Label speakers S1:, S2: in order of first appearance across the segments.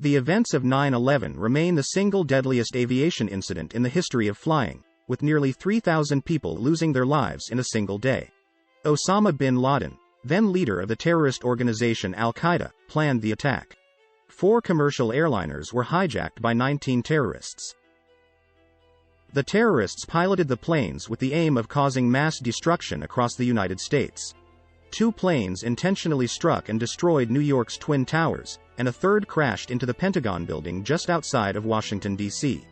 S1: The events of 9/11 remain the single deadliest aviation incident in the history of flying, with nearly 3,000 people losing their lives in a single day. Osama bin Laden, then leader of the terrorist organization Al-Qaeda, planned the attack. 4 commercial airliners were hijacked by 19 terrorists. The terrorists piloted the planes with the aim of causing mass destruction across the United States. 2 planes intentionally struck and destroyed New York's Twin Towers, and a third crashed into the Pentagon building just outside of Washington, D.C.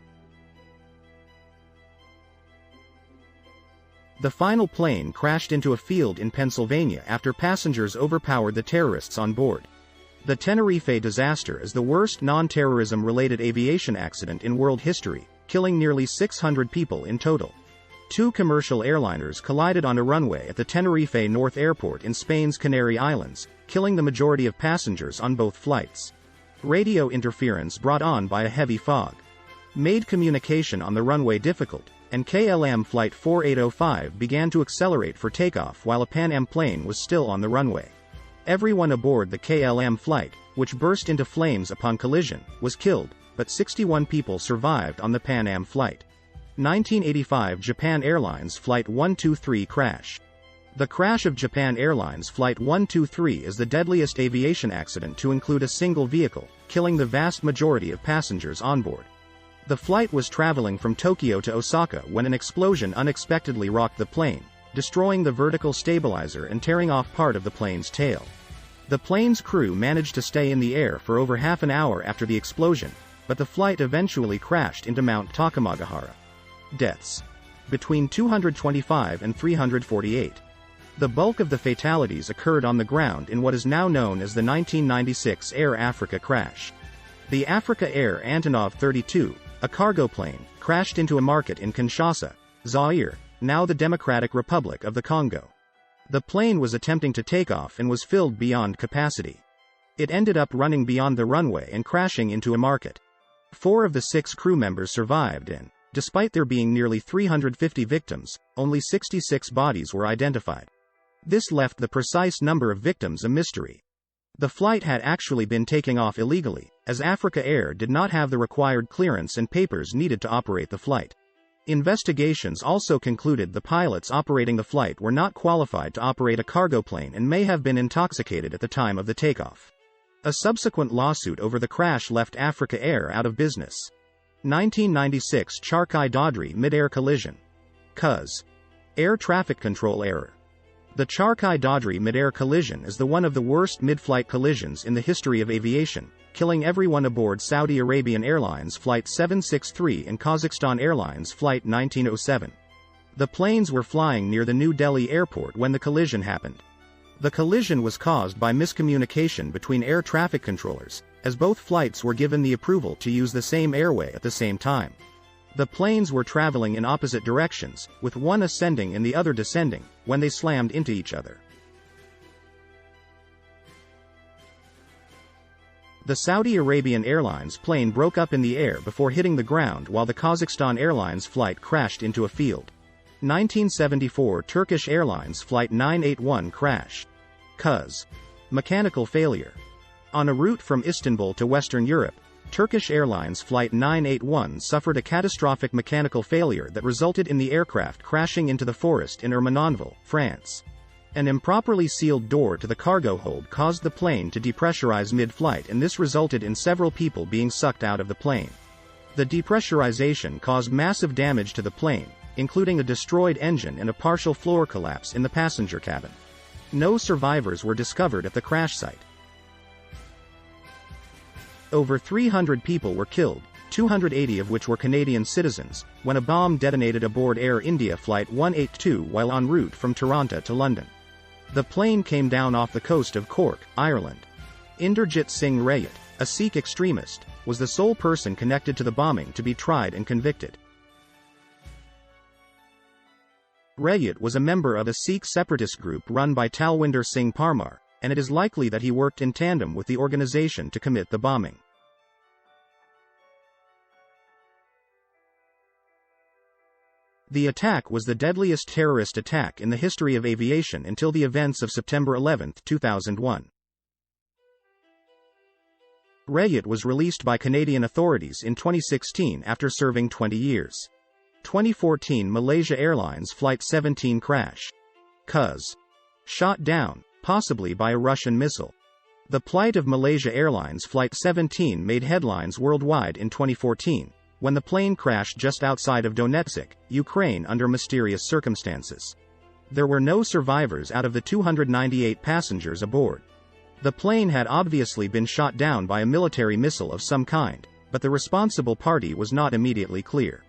S1: The final plane crashed into a field in Pennsylvania after passengers overpowered the terrorists on board. The Tenerife disaster is the worst non-terrorism-related aviation accident in world history, killing nearly 600 people in total. 2 commercial airliners collided on a runway at the Tenerife North Airport in Spain's Canary Islands, killing the majority of passengers on both flights. Radio interference brought on by a heavy fog made communication on the runway difficult, and KLM Flight 4805 began to accelerate for takeoff while a Pan Am plane was still on the runway. Everyone aboard the KLM flight, which burst into flames upon collision, was killed, but 61 people survived on the Pan Am flight. 1985 Japan Airlines Flight 123 crash. The crash of Japan Airlines Flight 123 is the deadliest aviation accident to include a single vehicle, killing the vast majority of passengers on board. The flight was traveling from Tokyo to Osaka when an explosion unexpectedly rocked the plane, destroying the vertical stabilizer and tearing off part of the plane's tail. The plane's crew managed to stay in the air for over half an hour after the explosion, but the flight eventually crashed into Mount Takamagahara. Deaths: between 225 and 348. The bulk of the fatalities occurred on the ground in what is now known as the 1996 Air Africa crash. The Africa Air Antonov 32, a cargo plane, crashed into a market in Kinshasa, Zaire, now the Democratic Republic of the Congo. The plane was attempting to take off and was filled beyond capacity. It ended up running beyond the runway and crashing into a market. 4 of the 6 crew members survived and, despite there being nearly 350 victims, only 66 bodies were identified. This left the precise number of victims a mystery. The flight had actually been taking off illegally, as Africa Air did not have the required clearance and papers needed to operate the flight. Investigations also concluded the pilots operating the flight were not qualified to operate a cargo plane and may have been intoxicated at the time of the takeoff. A subsequent lawsuit over the crash left Africa Air out of business. 1996 Charkai-Dadri mid-air collision. Cause. Air traffic control error. The Charkai-Dadri mid-air collision is one of the worst mid-flight collisions in the history of aviation, killing everyone aboard Saudi Arabian Airlines Flight 763 and Kazakhstan Airlines Flight 1907. The planes were flying near the New Delhi airport when the collision happened. The collision was caused by miscommunication between air traffic controllers, as both flights were given the approval to use the same airway at the same time. The planes were traveling in opposite directions, with one ascending and the other descending, when they slammed into each other. The Saudi Arabian Airlines plane broke up in the air before hitting the ground while the Kazakhstan Airlines flight crashed into a field. 1974 Turkish Airlines Flight 981 crash. Cause. Mechanical failure. On a route from Istanbul to Western Europe, Turkish Airlines Flight 981 suffered a catastrophic mechanical failure that resulted in the aircraft crashing into the forest in Ermenonville, France. An improperly sealed door to the cargo hold caused the plane to depressurize mid-flight, and this resulted in several people being sucked out of the plane. The depressurization caused massive damage to the plane, including a destroyed engine and a partial floor collapse in the passenger cabin. No survivors were discovered at the crash site. Over 300 people were killed, 280 of which were Canadian citizens, when a bomb detonated aboard Air India Flight 182 while en route from Toronto to London. The plane came down off the coast of Cork, Ireland. Inderjit Singh Rayat, a Sikh extremist, was the sole person connected to the bombing to be tried and convicted. Rayat was a member of a Sikh separatist group run by Talwinder Singh Parmar, and it is likely that he worked in tandem with the organization to commit the bombing. The attack was the deadliest terrorist attack in the history of aviation until the events of September 11, 2001. Rayet was released by Canadian authorities in 2016 after serving 20 years. 2014 Malaysia Airlines Flight 17 crash. Cuz. Shot down, possibly by a Russian missile. The plight of Malaysia Airlines Flight 17 made headlines worldwide in 2014, when the plane crashed just outside of Donetsk, Ukraine under mysterious circumstances. There were no survivors out of the 298 passengers aboard. The plane had obviously been shot down by a military missile of some kind, but the responsible party was not immediately clear.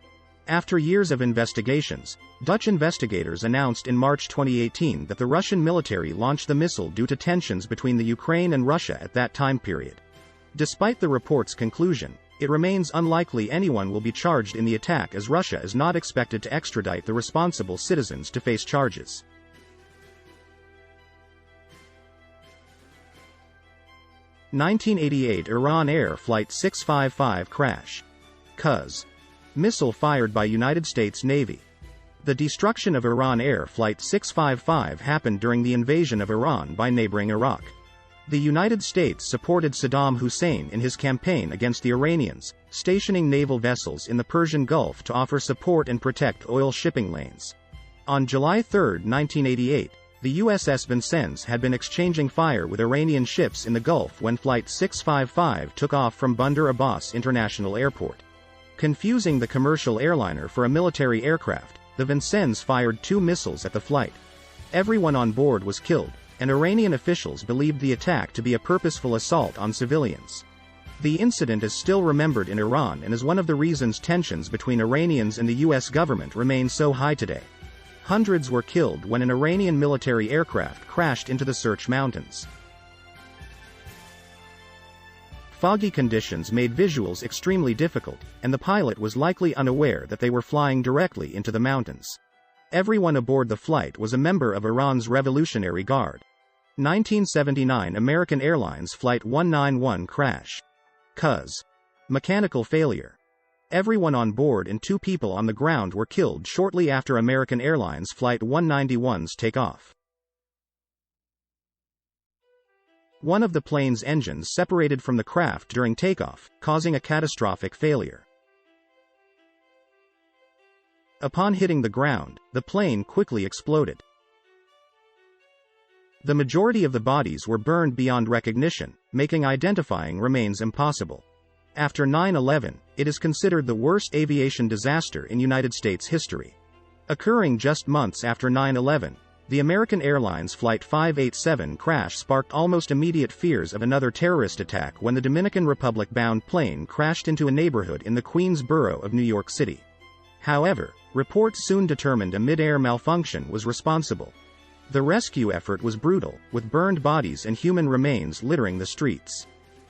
S1: After years of investigations, Dutch investigators announced in March 2018 that the Russian military launched the missile due to tensions between the Ukraine and Russia at that time period. Despite the report's conclusion, it remains unlikely anyone will be charged in the attack, as Russia is not expected to extradite the responsible citizens to face charges. (1988) Iran Air Flight 655 crash. Cuz. Missile fired by United States Navy. The destruction of Iran Air Flight 655 happened during the invasion of Iran by neighboring Iraq. The United States supported Saddam Hussein in his campaign against the Iranians, stationing naval vessels in the Persian Gulf to offer support and protect oil shipping lanes. On July 3, 1988, the USS Vincennes had been exchanging fire with Iranian ships in the Gulf when Flight 655 took off from Bandar Abbas International Airport. Confusing the commercial airliner for a military aircraft, the Vincennes fired 2 missiles at the flight. Everyone on board was killed, and Iranian officials believed the attack to be a purposeful assault on civilians. The incident is still remembered in Iran and is one of the reasons tensions between Iranians and the US government remain so high today. Hundreds were killed when an Iranian military aircraft crashed into the Serch Mountains. Foggy conditions made visuals extremely difficult, and the pilot was likely unaware that they were flying directly into the mountains. Everyone aboard the flight was a member of Iran's Revolutionary Guard. 1979 American Airlines Flight 191 crash. Cuz. Mechanical failure. Everyone on board and 2 people on the ground were killed shortly after American Airlines Flight 191's takeoff. One of the plane's engines separated from the craft during takeoff, causing a catastrophic failure. Upon hitting the ground, the plane quickly exploded. The majority of the bodies were burned beyond recognition, making identifying remains impossible. After 9/11, it is considered the worst aviation disaster in United States history. Occurring just months after 9/11, the American Airlines Flight 587 crash sparked almost immediate fears of another terrorist attack when the Dominican Republic-bound plane crashed into a neighborhood in the Queens borough of New York City. However, reports soon determined a mid-air malfunction was responsible. The rescue effort was brutal, with burned bodies and human remains littering the streets.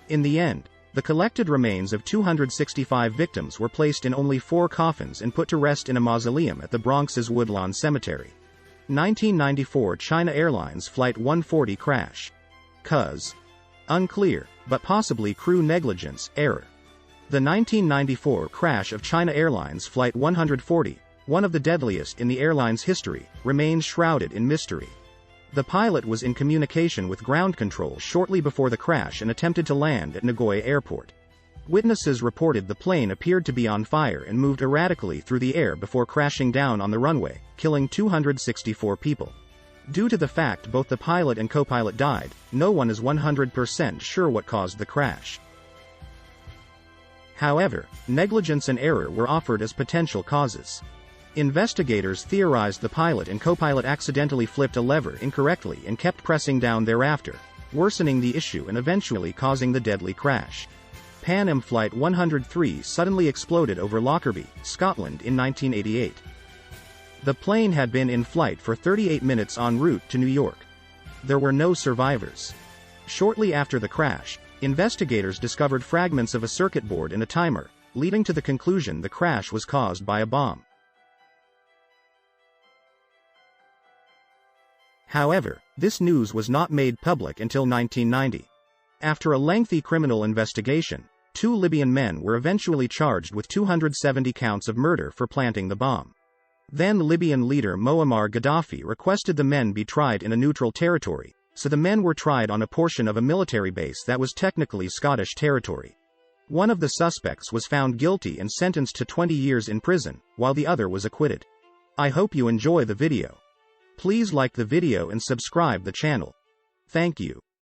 S1: In the end, the collected remains of 265 victims were placed in only 4 coffins and put to rest in a mausoleum at the Bronx's Woodlawn Cemetery. 1994 China Airlines Flight 140 crash. Cuz. Unclear, but possibly crew negligence, error. The 1994 crash of China Airlines Flight 140, one of the deadliest in the airline's history, remains shrouded in mystery. The pilot was in communication with ground control shortly before the crash and attempted to land at Nagoya Airport. Witnesses reported the plane appeared to be on fire and moved erratically through the air before crashing down on the runway, killing 264 people. Due to the fact both the pilot and co-pilot died, no one is 100% sure what caused the crash. However, negligence and error were offered as potential causes. Investigators theorized the pilot and co-pilot accidentally flipped a lever incorrectly and kept pressing down thereafter, worsening the issue and eventually causing the deadly crash. Pan Am Flight 103 suddenly exploded over Lockerbie, Scotland in 1988. The plane had been in flight for 38 minutes en route to New York. There were no survivors. Shortly after the crash, investigators discovered fragments of a circuit board and a timer, leading to the conclusion the crash was caused by a bomb. However, this news was not made public until 1990. After a lengthy criminal investigation, 2 Libyan men were eventually charged with 270 counts of murder for planting the bomb. Then Libyan leader Muammar Gaddafi requested the men be tried in a neutral territory, so the men were tried on a portion of a military base that was technically Scottish territory. One of the suspects was found guilty and sentenced to 20 years in prison, while the other was acquitted. I hope you enjoy the video. Please like the video and subscribe the channel. Thank you.